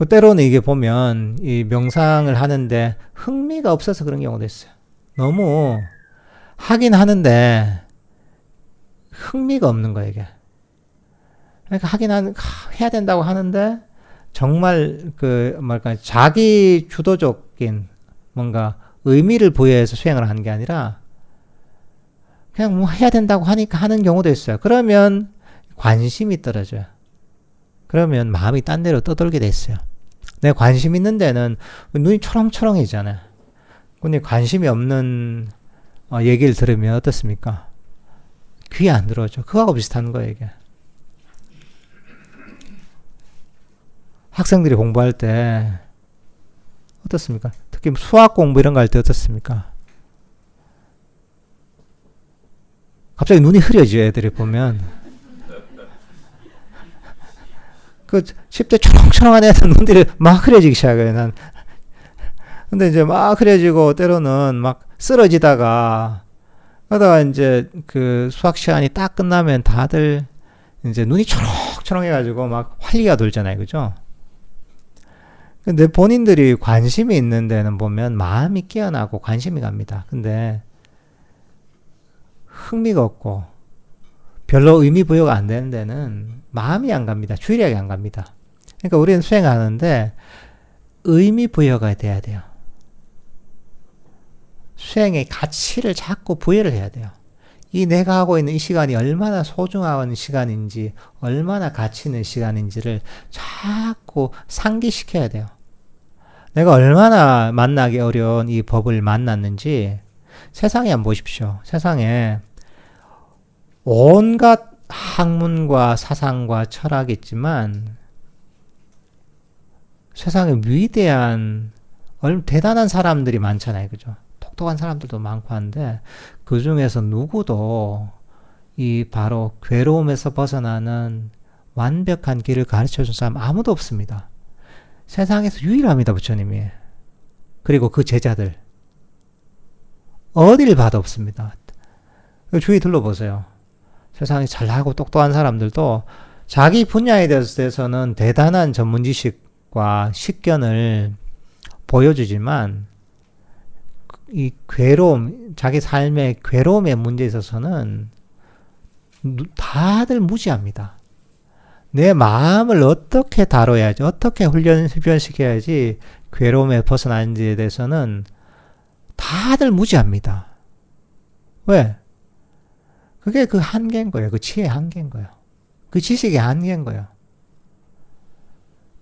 때로는 이게 보면 이 명상을 하는데 흥미가 없어서 그런 경우도 있어요. 너무 하긴 하는데 흥미가 없는 거예요, 이게. 그러니까 해야 된다고 하는데 정말 자기 주도적인 뭔가 의미를 부여해서 수행을 하는 게 아니라 그냥 뭐 해야 된다고 하니까 하는 경우도 있어요. 그러면 관심이 떨어져요. 그러면 마음이 딴 데로 떠돌게 됐어요. 내 관심 있는 데는 눈이 초롱초롱해지잖아요. 근데 관심이 없는 얘기를 들으면 어떻습니까? 귀에 안 들어오죠. 그거하고 비슷한 거예요, 이게. 학생들이 공부할 때 어떻습니까? 특히 수학 공부 이런 거 할 때 어떻습니까? 갑자기 눈이 흐려져, 애들이 보면. 그 10대 초롱초롱한 애들 눈들이 막 흐려지기 시작해요. 근데 이제 막 흐려지고 때로는 막 쓰러지다가 그러다가 이제 그 수학 시간이 딱 끝나면 다들 이제 눈이 초롱초롱해가지고 막 활기가 돌잖아요, 그죠? 근데 본인들이 관심이 있는 데는 보면 마음이 깨어나고 관심이 갑니다. 근데 흥미가 없고 별로 의미 부여가 안 되는 데는 마음이 안 갑니다. 주의력이 안 갑니다. 그러니까 우리는 수행하는데 의미 부여가 돼야 돼요. 수행의 가치를 자꾸 부여를 해야 돼요. 이 내가 하고 있는 이 시간이 얼마나 소중한 시간인지, 얼마나 가치 있는 시간인지를 자꾸 상기시켜야 돼요. 내가 얼마나 만나기 어려운 이 법을 만났는지 세상에 한번 보십시오. 세상에 온갖 학문과 사상과 철학이 있지만 세상에 위대한 대단한 사람들이 많잖아요. 그죠? 똑똑한 사람들도 많고 한데 그 중에서 누구도 이 바로 괴로움에서 벗어나는 완벽한 길을 가르쳐 준 사람 아무도 없습니다. 세상에서 유일합니다. 부처님이. 그리고 그 제자들 어디를 봐도 없습니다. 주위 둘러보세요. 세상에 잘나고 똑똑한 사람들도 자기 분야에 대해서는 대단한 전문 지식과 식견을 보여주지만 이 괴로움, 자기 삶의 괴로움의 문제에 있어서는 다들 무지합니다. 내 마음을 어떻게 다뤄야지, 어떻게 훈련시켜야지 괴로움에 벗어나는지에 대해서는 다들 무지합니다. 왜? 그게 그 한계인 거예요. 그 지혜의 한계인 거예요. 그 지식의 한계인 거예요.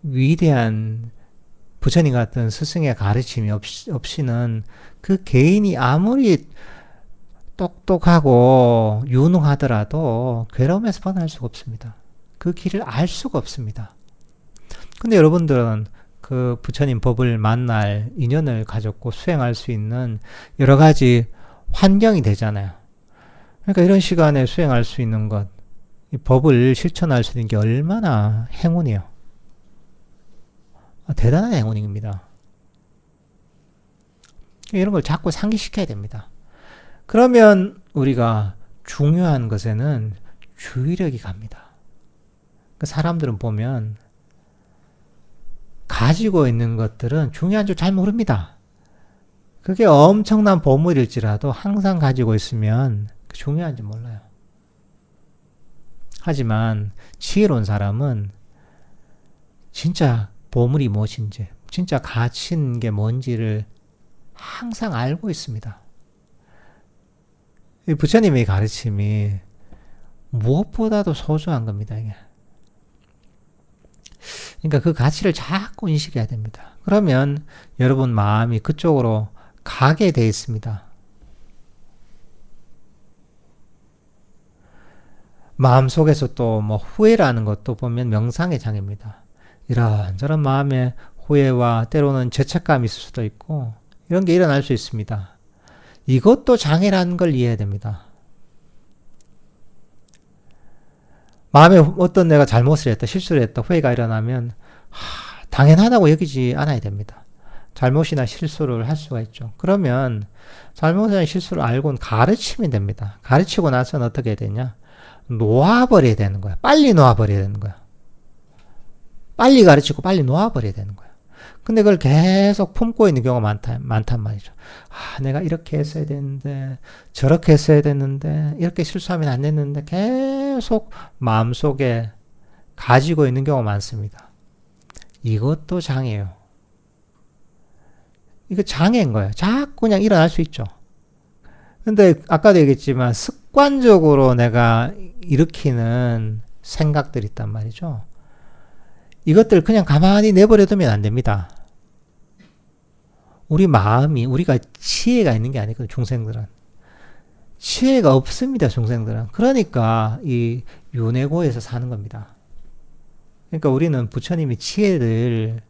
위대한 부처님 같은 스승의 가르침이 없이는 그 개인이 아무리 똑똑하고 유능하더라도 괴로움에서 벗어날 수가 없습니다. 그 길을 알 수가 없습니다. 근데 여러분들은 그 부처님 법을 만날 인연을 가졌고 수행할 수 있는 여러 가지 환경이 되잖아요. 그러니까 이런 시간에 수행할 수 있는 것, 이 법을 실천할 수 있는 게 얼마나 행운이에요. 대단한 행운입니다. 이런 걸 자꾸 상기시켜야 됩니다. 그러면 우리가 중요한 것에는 주의력이 갑니다. 사람들은 보면 가지고 있는 것들은 중요한 줄 잘 모릅니다. 그게 엄청난 보물일지라도 항상 가지고 있으면 중요한지 몰라요. 하지만 지혜로운 사람은 진짜 보물이 무엇인지, 진짜 가치 있는 게 뭔지를 항상 알고 있습니다. 이 부처님의 가르침이 무엇보다도 소중한 겁니다. 이게. 그러니까 그 가치를 자꾸 인식해야 됩니다. 그러면 여러분 마음이 그쪽으로 가게 돼 있습니다. 마음속에서 또 뭐 후회라는 것도 보면 명상의 장입니다. 이런저런 마음의 후회와 때로는 죄책감이 있을 수도 있고 이런 게 일어날 수 있습니다. 이것도 장애라는 걸 이해해야 됩니다. 마음에 어떤 내가 잘못을 했다, 실수를 했다, 후회가 일어나면 당연하다고 여기지 않아야 됩니다. 잘못이나 실수를 할 수가 있죠. 그러면 잘못이나 실수를 알고는 가르치면 됩니다. 가르치고 나서는 어떻게 해야 되냐? 놓아버려야 되는 거야. 빨리 놓아버려야 되는 거야. 빨리 가르치고 빨리 놓아버려야 되는 거야. 근데 그걸 계속 품고 있는 경우가 많단 말이죠. 내가 이렇게 했어야 되는데, 저렇게 했어야 되는데, 이렇게 실수하면 안 됐는데, 계속 마음속에 가지고 있는 경우가 많습니다. 이것도 장애예요. 이거 장애인 거예요. 자꾸 그냥 일어날 수 있죠. 근데 아까도 얘기했지만 습관적으로 내가 일으키는 생각들이 있단 말이죠. 이것들 그냥 가만히 내버려 두면 안 됩니다. 우리 마음이, 우리가 지혜가 있는 게 아니거든요, 중생들은. 지혜가 없습니다, 중생들은. 그러니까 이 윤회고에서 사는 겁니다. 그러니까 우리는 부처님이 지혜를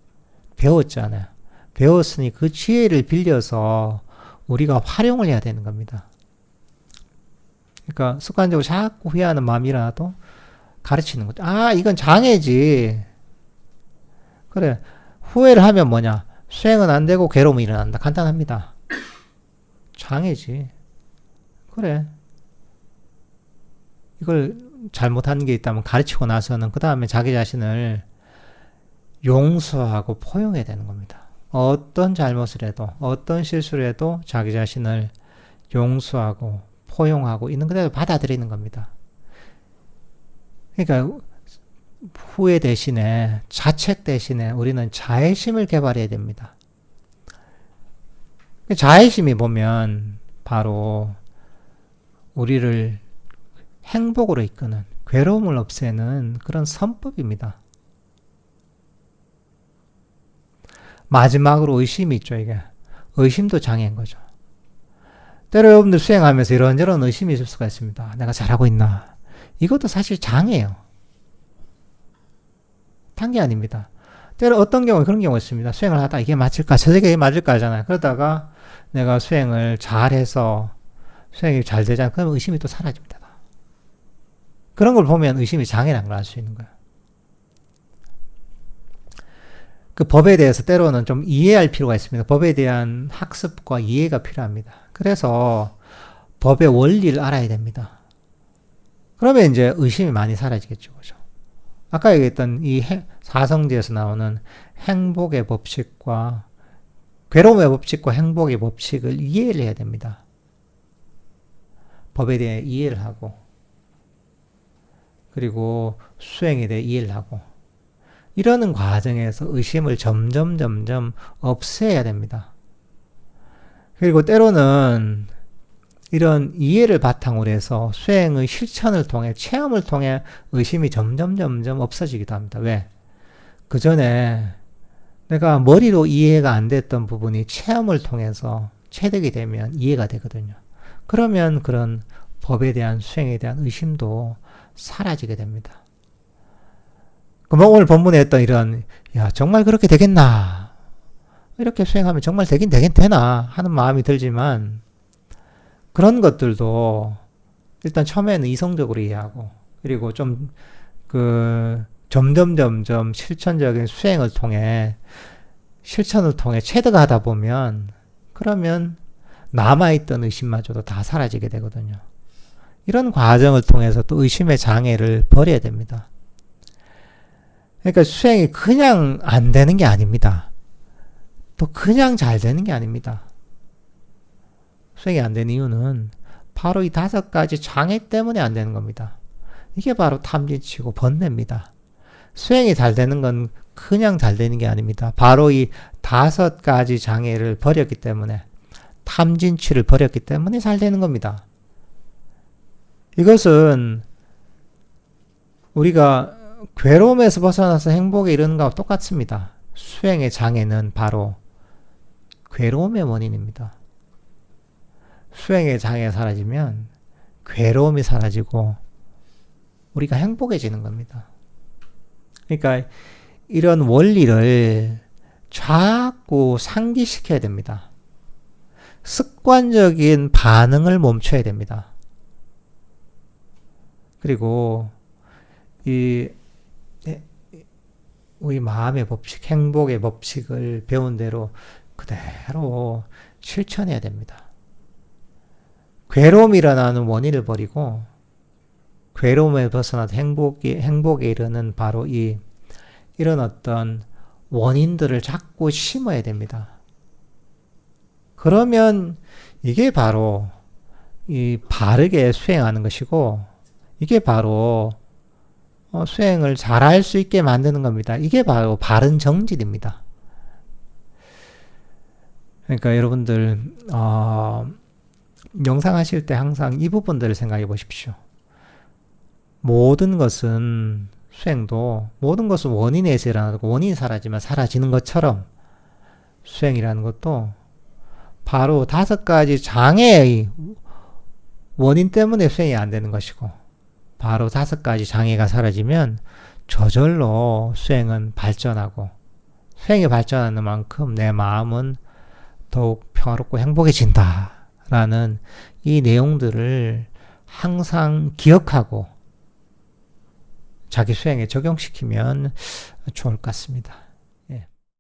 배웠잖아요. 배웠으니 그 지혜를 빌려서 우리가 활용을 해야 되는 겁니다. 그러니까 습관적으로 자꾸 후회하는 마음이 일어나도 가르치는 거죠. 아, 이건 장애지. 그래. 후회를 하면 뭐냐? 수행은 안 되고 괴로움이 일어난다. 간단합니다. 장애지. 그래. 이걸 잘못한 게 있다면 가르치고 나서는 그 다음에 자기 자신을 용서하고 포용해야 되는 겁니다. 어떤 잘못을 해도, 어떤 실수를 해도 자기 자신을 용서하고 포용하고 있는 그대로 받아들이는 겁니다. 그러니까 후회 대신에, 자책 대신에 우리는 자애심을 개발해야 됩니다. 자애심이 보면 바로 우리를 행복으로 이끄는, 괴로움을 없애는 그런 선법입니다. 마지막으로 의심이 있죠, 이게. 의심도 장애인 거죠. 때로 여러분들 수행하면서 이런저런 의심이 있을 수가 있습니다. 내가 잘하고 있나? 이것도 사실 장애예요. 단계 아닙니다. 때로 어떤 경우에 그런 경우가 있습니다. 수행을 하다 이게 맞을까? 저게 맞을까? 하잖아요. 그러다가 내가 수행을 잘해서 수행이 잘 되잖아요. 그러면 의심이 또 사라집니다. 그런 걸 보면 의심이 장애라는 걸 알 수 있는 거예요. 그 법에 대해서 때로는 좀 이해할 필요가 있습니다. 법에 대한 학습과 이해가 필요합니다. 그래서 법의 원리를 알아야 됩니다. 그러면 이제 의심이 많이 사라지겠죠. 그죠? 아까 얘기했던 이 사성제에서 나오는 행복의 법칙과 괴로움의 법칙과 행복의 법칙을 이해를 해야 됩니다. 법에 대해 이해를 하고, 그리고 수행에 대해 이해를 하고, 이러는 과정에서 의심을 점점 없애야 됩니다. 그리고 때로는 이런 이해를 바탕으로 해서 수행의 실천을 통해, 체험을 통해 의심이 점점 없어지기도 합니다. 왜? 그 전에 내가 머리로 이해가 안 됐던 부분이 체험을 통해서 체득이 되면 이해가 되거든요. 그러면 그런 법에 대한 수행에 대한 의심도 사라지게 됩니다. 그럼 오늘 본문에 했던 이런, 야, 정말 그렇게 되겠나? 이렇게 수행하면 정말 되긴 되나? 하는 마음이 들지만, 그런 것들도 일단 처음에는 이성적으로 이해하고, 그리고 좀 점점 실천적인 수행을 통해, 실천을 통해 체득하다 보면, 그러면 남아있던 의심마저도 다 사라지게 되거든요. 이런 과정을 통해서 또 의심의 장애를 버려야 됩니다. 그러니까 수행이 그냥 안 되는 게 아닙니다. 또 그냥 잘 되는 게 아닙니다. 수행이 안 되는 이유는 바로 이 5가지 장애 때문에 안 되는 겁니다. 이게 바로 탐진치고 번뇌입니다. 수행이 잘 되는 건 그냥 잘 되는 게 아닙니다. 바로 이 5가지 장애를 버렸기 때문에, 탐진치를 버렸기 때문에 잘 되는 겁니다. 이것은 우리가 괴로움에서 벗어나서 행복에 이르는 것과 똑같습니다. 수행의 장애는 바로 괴로움의 원인입니다. 수행의 장애가 사라지면 괴로움이 사라지고 우리가 행복해지는 겁니다. 그러니까 이런 원리를 자꾸 상기시켜야 됩니다. 습관적인 반응을 멈춰야 됩니다. 그리고 우리 마음의 법칙, 행복의 법칙을 배운 대로 그대로 실천해야 됩니다. 괴로움이 일어나는 원인을 버리고 괴로움에 벗어나서 행복에 이르는 바로 이런 어떤 원인들을 자꾸 심어야 됩니다. 그러면 이게 바로 이 바르게 수행하는 것이고, 이게 바로 수행을 잘할 수 있게 만드는 겁니다. 이게 바로 바른 정질입니다. 그러니까 여러분들 명상하실 때 항상 이 부분들을 생각해 보십시오. 모든 것은, 수행도 모든 것은 원인에서 일어나고 원인이 사라지면 사라지는 것처럼 수행이라는 것도 바로 5가지 장애의 원인 때문에 수행이 안 되는 것이고, 바로 5가지 장애가 사라지면 저절로 수행은 발전하고 수행이 발전하는 만큼 내 마음은 더욱 평화롭고 행복해진다라는 이 내용들을 항상 기억하고 자기 수행에 적용시키면 좋을 것 같습니다.